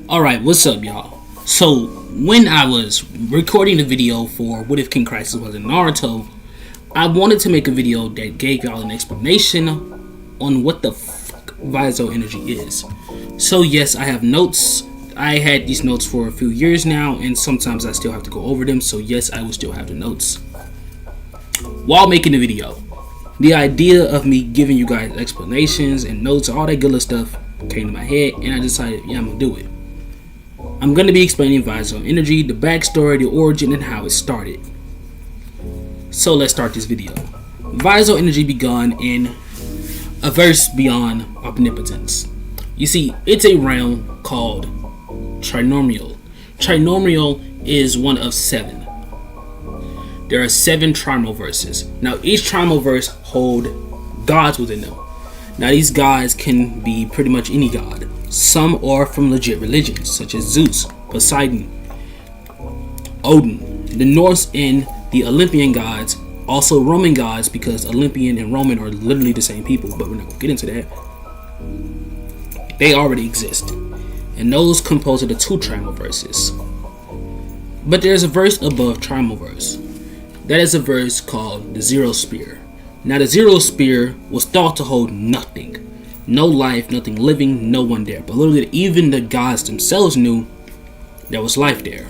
Alright, what's up, y'all? So, when I was recording the video for What If King Crisis was in Naruto, I wanted to make a video that gave y'all an explanation on what the fuck visle energy is. So yes, I have notes. I had these notes for a few years now, and sometimes I still have to go over them, so yes, I will still have the notes while making the video. The idea of me giving you guys explanations and notes, all that good little stuff came to my head, and I decided, yeah, I'm gonna do it. I'm going to be explaining visle energy, the backstory, the origin, and how it started. So let's start this video. Visle energy began in a verse beyond omnipotence. You see, it's a realm called trinomial. Trinomial is one of 7. There are 7 trimal verses. Now each trimal verse hold gods within them. Now these gods can be pretty much any god. Some are from legit religions, such as Zeus, Poseidon, Odin, the Norse and the Olympian gods, also Roman gods, because Olympian and Roman are literally the same people, but we're not going to get into that. They already exist, and those compose of the 2 trimal verses. But there's a verse above trimal verse. That is a verse called the Zero Spear. Now the Zero Spear was thought to hold nothing. No life, nothing living, no one there. But literally, even the gods themselves knew there was life there.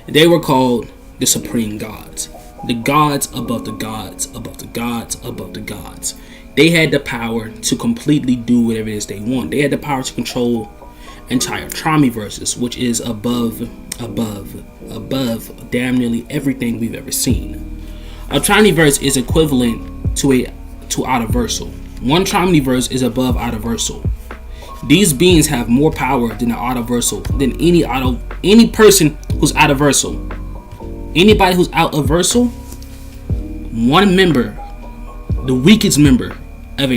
They were called the supreme gods. The gods above the gods, above the gods, above the gods. They had the power to completely do whatever it is they want. They had the power to control entire Tramiverses, which is above damn nearly everything we've ever seen. A Tramiverse is equivalent to Outerversal. One Tramiverse is above Outerversal. These beings have more power than the Outerversal, than any person who's Outerversal. Anybody who's Outerversal, one member, the weakest member of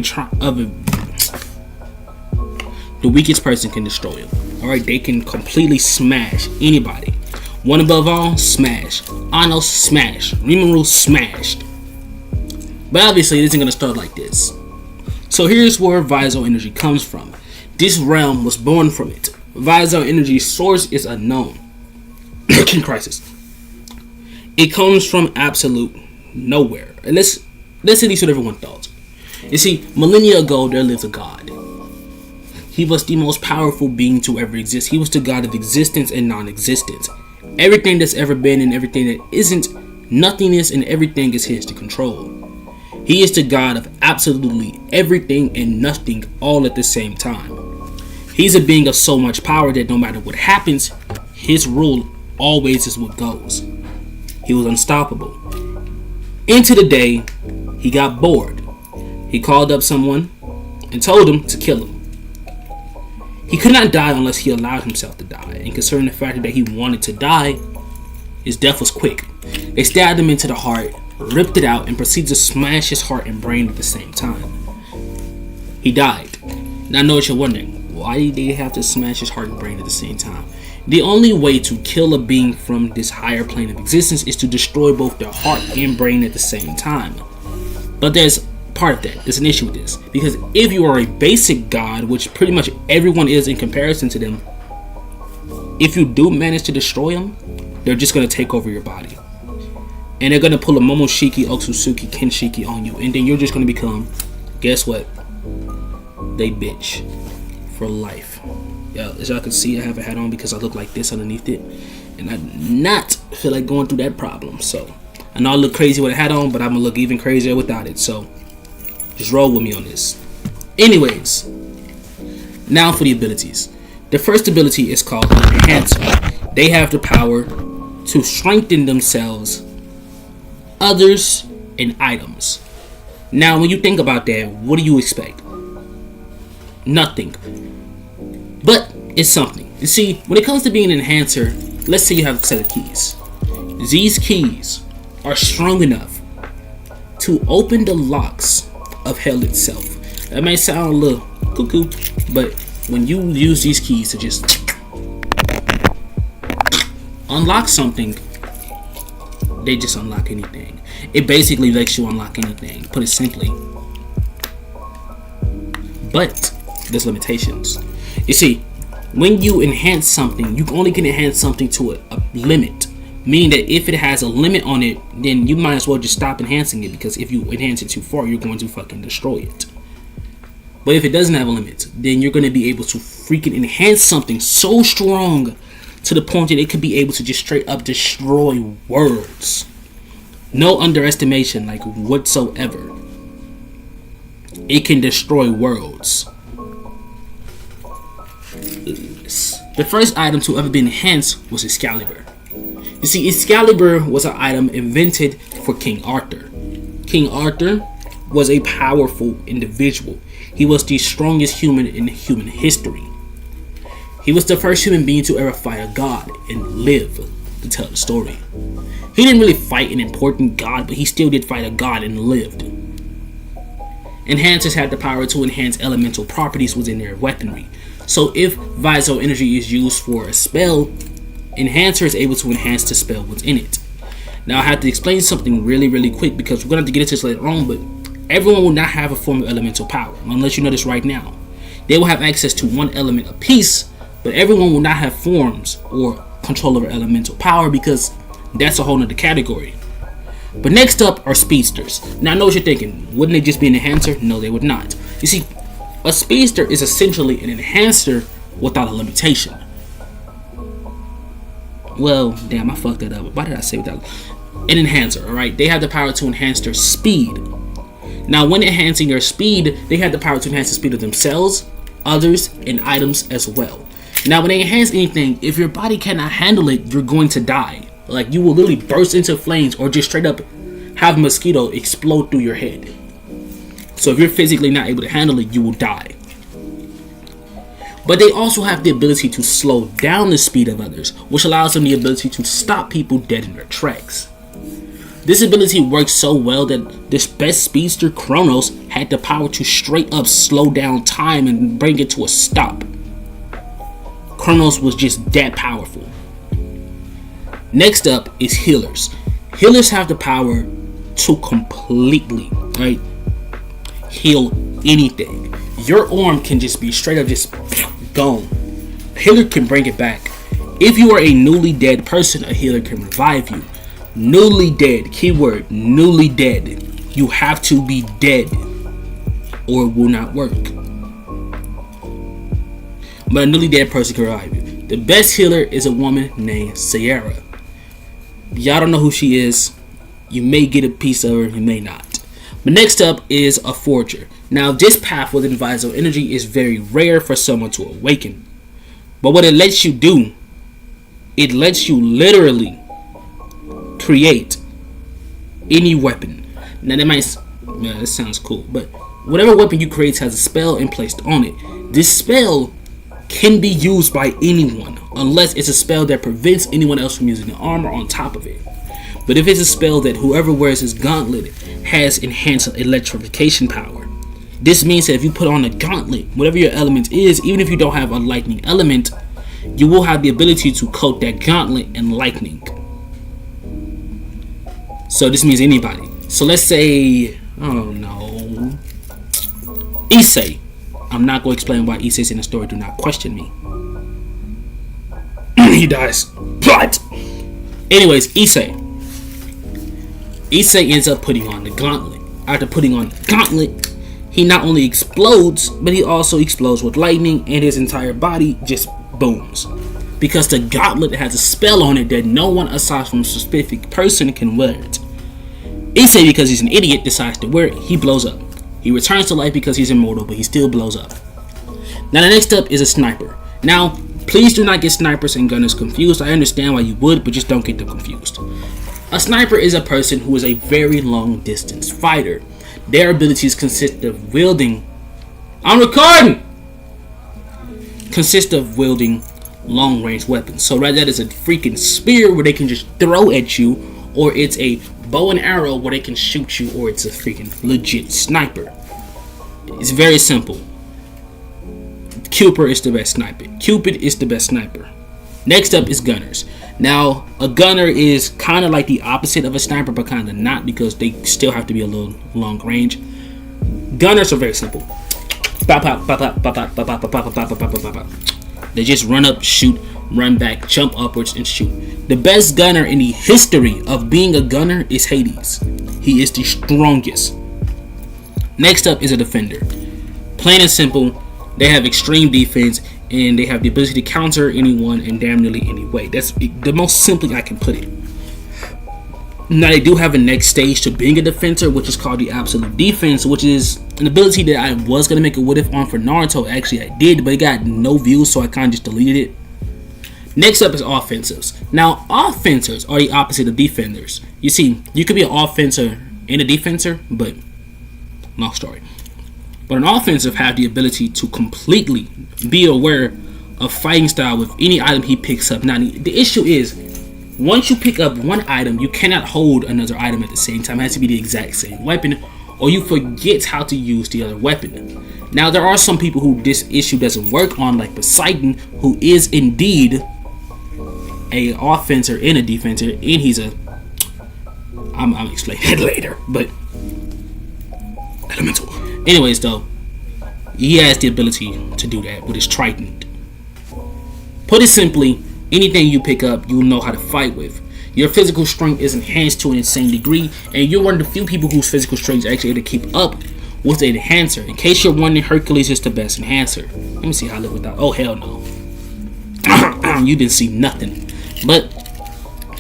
the weakest person can destroy them. Alright, they can completely smash anybody. One above all, smash. Ano, smash. Rimuru, smashed. But obviously, it isn't going to start like this. So here's where visle energy comes from. This realm was born from it. Visle energy's source is unknown. King Crisis. It comes from absolute nowhere. And let's see these what everyone thought. You see, millennia ago, there lived a god. He was the most powerful being to ever exist. He was the god of existence and non-existence. Everything that's ever been and everything that isn't, nothingness and everything is his to control. He is the god of absolutely everything and nothing all at the same time. He's a being of so much power that no matter what happens, his rule always is what goes. He was unstoppable. Into the day, he got bored. He called up someone and told him to kill him. He could not die unless he allowed himself to die, and considering the fact that he wanted to die, his death was quick. They stabbed him into the heart, ripped it out, and proceeded to smash his heart and brain at the same time. He died. Now I know what you're wondering. Why did they have to smash his heart and brain at the same time? The only way to kill a being from this higher plane of existence is to destroy both their heart and brain at the same time. But there's part of that. There's an issue with this. Because if you are a basic god, which pretty much everyone is in comparison to them, if you do manage to destroy them, they're just going to take over your body. And they're going to pull a Momoshiki, Otsutsuki, Kenshiki on you. And then you're just going to become, guess what? They bitch. For life. Yeah, as y'all can see, I have a hat on because I look like this underneath it. And I do not feel like going through that problem. So, I know I look crazy with a hat on, but I'm going to look even crazier without it. So, just roll with me on this. Anyways, now for the abilities. The first ability is called Enhancer. They have the power to strengthen themselves, others, and items. Now, when you think about that, what do you expect? Nothing. But it's something. You see, when it comes to being an enhancer, let's say you have a set of keys. These keys are strong enough to open the locks of hell itself. That may sound a little cuckoo, but when you use these keys to just unlock something, they just unlock anything. It basically lets you unlock anything, put it simply. But there's limitations. You see, When you enhance something, you only can enhance something to a limit. Meaning that if it has a limit on it, then you might as well just stop enhancing it, because if you enhance it too far, you're going to fucking destroy it. But if it doesn't have a limit, then you're going to be able to freaking enhance something so strong to the point that it could be able to just straight up destroy worlds. No underestimation, like whatsoever. It can destroy worlds. The first item to ever be enhanced was Excalibur. You see, Excalibur was an item invented for King Arthur. King Arthur was a powerful individual. He was the strongest human in human history. He was the first human being to ever fight a god and live to tell the story. He didn't really fight an important god, but he still did fight a god and lived. Enhancers had the power to enhance elemental properties within their weaponry. So if visle energy is used for a spell, Enhancer is able to enhance the spell within it. Now I have to explain something really quick, because we're going to have to get into this later on, but everyone will not have a form of elemental power, unless you know this right now. They will have access to one element apiece, but everyone will not have forms or control over elemental power, because that's a whole nother category. But next up are speedsters. Now I know what you're thinking, wouldn't they just be an enhancer? No, they would not. You see, a speedster is essentially an enhancer without a limitation. Well, damn, I fucked that up. Why did I say without? An enhancer, alright? They have the power to enhance their speed. Now, when enhancing their speed, they have the power to enhance the speed of themselves, others, and items as well. Now, when they enhance anything, if your body cannot handle it, you're going to die. Like, you will literally burst into flames or just straight up have a mosquito explode through your head. So if you're physically not able to handle it, you will die. But they also have the ability to slow down the speed of others, which allows them the ability to stop people dead in their tracks. This ability works so well that this best speedster, Kronos, had the power to straight up slow down time and bring it to a stop. Kronos was just that powerful. Next up is healers. Healers have the power to completely, right, heal anything. Your arm can just be straight up just gone. A healer can bring it back. If you are a newly dead person, a healer can revive you. Newly dead, keyword, newly dead. You have to be dead or it will not work. But a newly dead person can revive you. The best healer is a woman named Sierra. Y'all don't know who she is. You may get a piece of her, you may not. But next up is a forger. Now this path within visle energy is very rare for someone to awaken. But what it lets you do, it lets you literally create any weapon. Now that sounds cool, but whatever weapon you create has a spell and placed on it. This spell can be used by anyone, unless it's a spell that prevents anyone else from using the armor on top of it. But if it's a spell that whoever wears his gauntlet has enhanced electrification power, this means that if you put on a gauntlet, whatever your element is, even if you don't have a lightning element, you will have the ability to coat that gauntlet in lightning. So this means anybody. So let's say, oh no, Issei. I'm not going to explain why Issei's in the story. Do not question me. He dies. But anyways, Issei ends up putting on the gauntlet. After putting on the gauntlet, he not only explodes, but he also explodes with lightning, and his entire body just booms. Because the gauntlet has a spell on it that no one aside from a specific person can wear it. Issei, because he's an idiot, decides to wear it. He blows up. He returns to life because he's immortal, but he still blows up. Now the next up is a sniper. Now, please do not get snipers and gunners confused. I understand why you would, but just don't get them confused. A sniper is a person who is a very long distance fighter. Their abilities consist of wielding long range weapons. So rather that is a freaking spear where they can just throw at you, or it's a bow and arrow where they can shoot you, or it's a freaking legit sniper. It's very simple. Cupid is the best sniper. Next up is gunners. Now, a gunner is kind of like the opposite of a sniper, but kind of not, because they still have to be a little long range. Gunners are very simple. They just run up, shoot, run back, jump upwards, and shoot. The best gunner in the history of being a gunner is Hades. He is the strongest. Next up is a defender. Plain and simple, they have extreme defense and they have the ability to counter anyone in damn nearly any way. That's the most simply I can put it. Now they do have a next stage to being a defender, which is called the absolute defense, which is an ability that I was going to make a what if on for Naruto. Actually I did, but it got no views, so I kind of just deleted it. Next up is offensives. Now offensives are the opposite of defenders. You see, you could be an offenser and a defender, but long story. But an offensive have the ability to completely be aware of fighting style with any item he picks up. Now the issue is, once you pick up one item, you cannot hold another item at the same time. It has to be the exact same weapon, or you forget how to use the other weapon. Now there are some people who this issue doesn't work on, like Poseidon, who is indeed a offenser and a defender, and he's a I'll explain that later, but elemental. Anyways, though, he has the ability to do that with his trident. Put it simply, anything you pick up, you'll know how to fight with. Your physical strength is enhanced to an insane degree, and you're one of the few people whose physical strength is actually able to keep up with an enhancer. In case you're wondering, Hercules is the best enhancer. Let me see how I live without. Oh, hell no. You didn't see nothing. But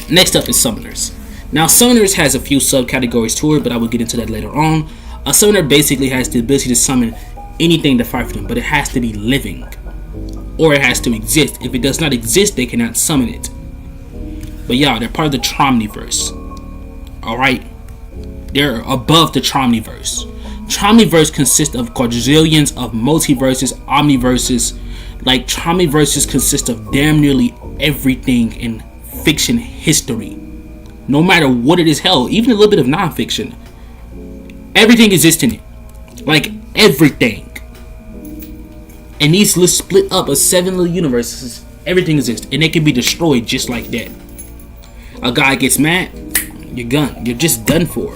next up is summoners. Now, summoners has a few subcategories to it, but I will get into that later on. A summoner basically has the ability to summon anything to fight for them, but it has to be living, or it has to exist. If it does not exist, they cannot summon it. But y'all, they're part of the Tromniverse. Alright? They're above the Tromniverse. Tromniverse consists of quadrillions of multiverses, omniverses. Like, Tromniverses consist of damn nearly everything in fiction history. No matter what it is, hell, even a little bit of non-fiction. Everything exists in it. Like, everything. And these lists split up as 7 little universes. Everything exists, and they can be destroyed just like that. A guy gets mad, you're gone. You're just done for.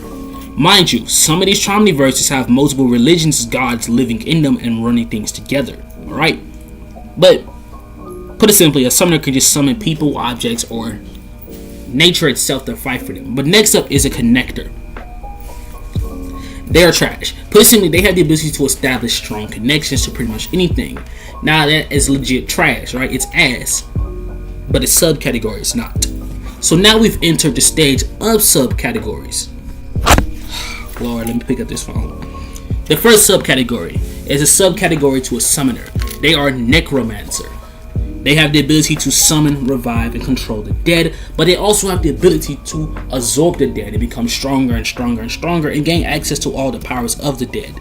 Mind you, some of these Tromniverses have multiple religions, gods living in them and running things together. Alright? But, put it simply, a summoner can just summon people, objects, or nature itself to fight for them. But next up is a connector. They are trash. Put it simply, they have the ability to establish strong connections to pretty much anything. Now that is legit trash, right? It's ass. But its subcategory is not. So now we've entered the stage of subcategories. Lord, let me pick up this phone. The first subcategory is a subcategory to a summoner. They are necromancer. They have the ability to summon, revive, and control the dead, but they also have the ability to absorb the dead and become stronger and stronger and stronger and gain access to all the powers of the dead.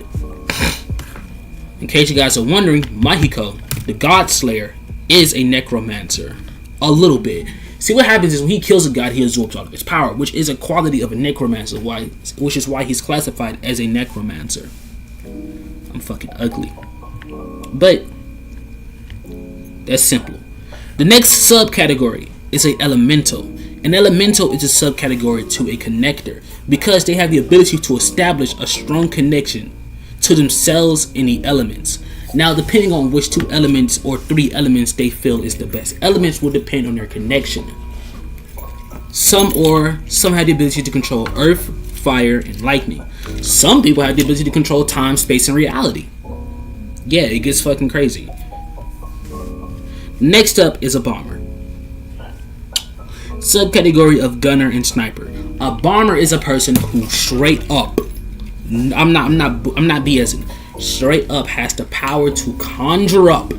In case you guys are wondering, Mahiko, the God Slayer, is a necromancer. A little bit. See, what happens is when he kills a god, he absorbs all of his power, which is a quality of a necromancer, which is why he's classified as a necromancer. I'm fucking ugly. But that's simple. The next subcategory is an elemental. An elemental is a subcategory to a connector because they have the ability to establish a strong connection to themselves and the elements. Now, depending on which 2 elements or 3 elements they feel is the best elements will depend on their connection. Some have the ability to control earth, fire, and lightning. Some people have the ability to control time, space, and reality. Yeah, it gets fucking crazy. Next up is a bomber. Subcategory of gunner and sniper. A bomber is a person who straight up, I'm not BSing, straight up has the power to conjure up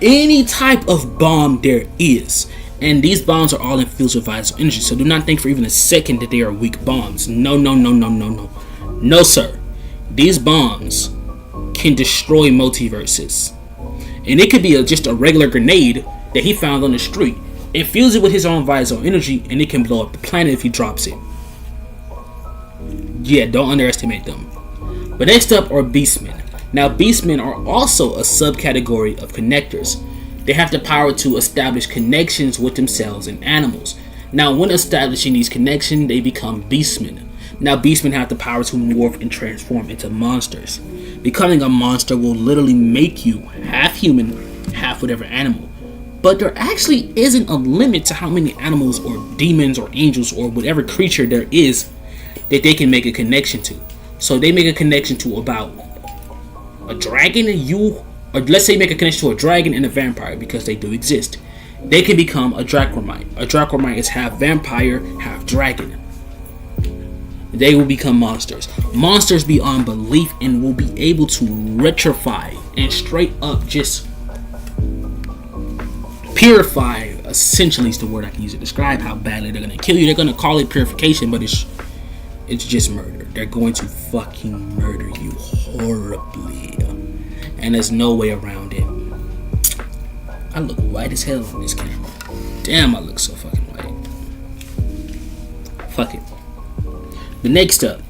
any type of bomb there is. And these bombs are all infused with visile energy, so do not think for even a second that they are weak bombs. No. No, sir. These bombs can destroy multiverses. And it could be just a regular grenade that he found on the street. Infuse it with his own visile energy, and it can blow up the planet if he drops it. Yeah, don't underestimate them. But next up are beastmen. Now, beastmen are also a subcategory of connectors. They have the power to establish connections with themselves and animals. Now, when establishing these connections, they become beastmen. Now, beastmen have the power to morph and transform into monsters. Becoming a monster will literally make you half human, half have whatever animal. But there actually isn't a limit to how many animals or demons or angels or whatever creature there is that they can make a connection to. So they make a connection to about a dragon and you, or let's say make a connection to a dragon and a vampire, because they do exist. They can become a Dracomite. A Dracomite is half vampire, half dragon. They will become monsters. Monsters beyond belief, and will be able to retrify and straight up just purify, essentially is the word I can use to describe how badly they're going to kill you. They're going to call it purification, but it's just murder. They're going to fucking murder you horribly. And there's no way around it. I look white as hell on this camera. Damn, I look so fucking white. Fuck it. The next up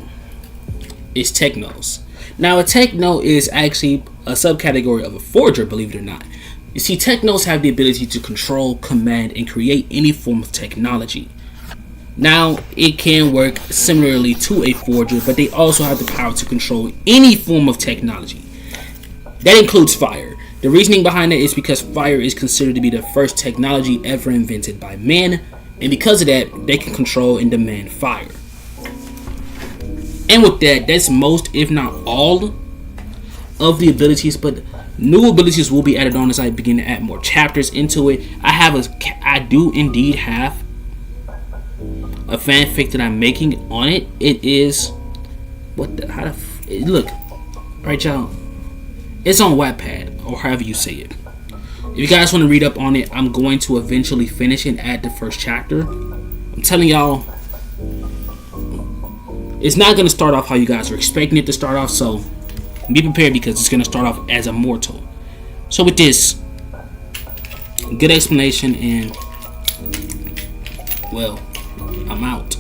is technos. Now, a techno is actually a subcategory of a forger, believe it or not. You see, technos have the ability to control, command, and create any form of technology. Now, it can work similarly to a forger, but they also have the power to control any form of technology. That includes fire. The reasoning behind it is because fire is considered to be the first technology ever invented by men, and because of that, they can control and demand fire. And with that, that's most, if not all, of the abilities, but new abilities will be added on as I begin to add more chapters into it. I do indeed have a fanfic that I'm making on it. It is look, right, y'all. It's on Wattpad, or however you say it. If you guys want to read up on it, I'm going to eventually finish and add the first chapter. I'm telling y'all, it's not going to start off how you guys are expecting it to start off, so be prepared because it's going to start off as a mortal. So with this, good explanation, and well, I'm out.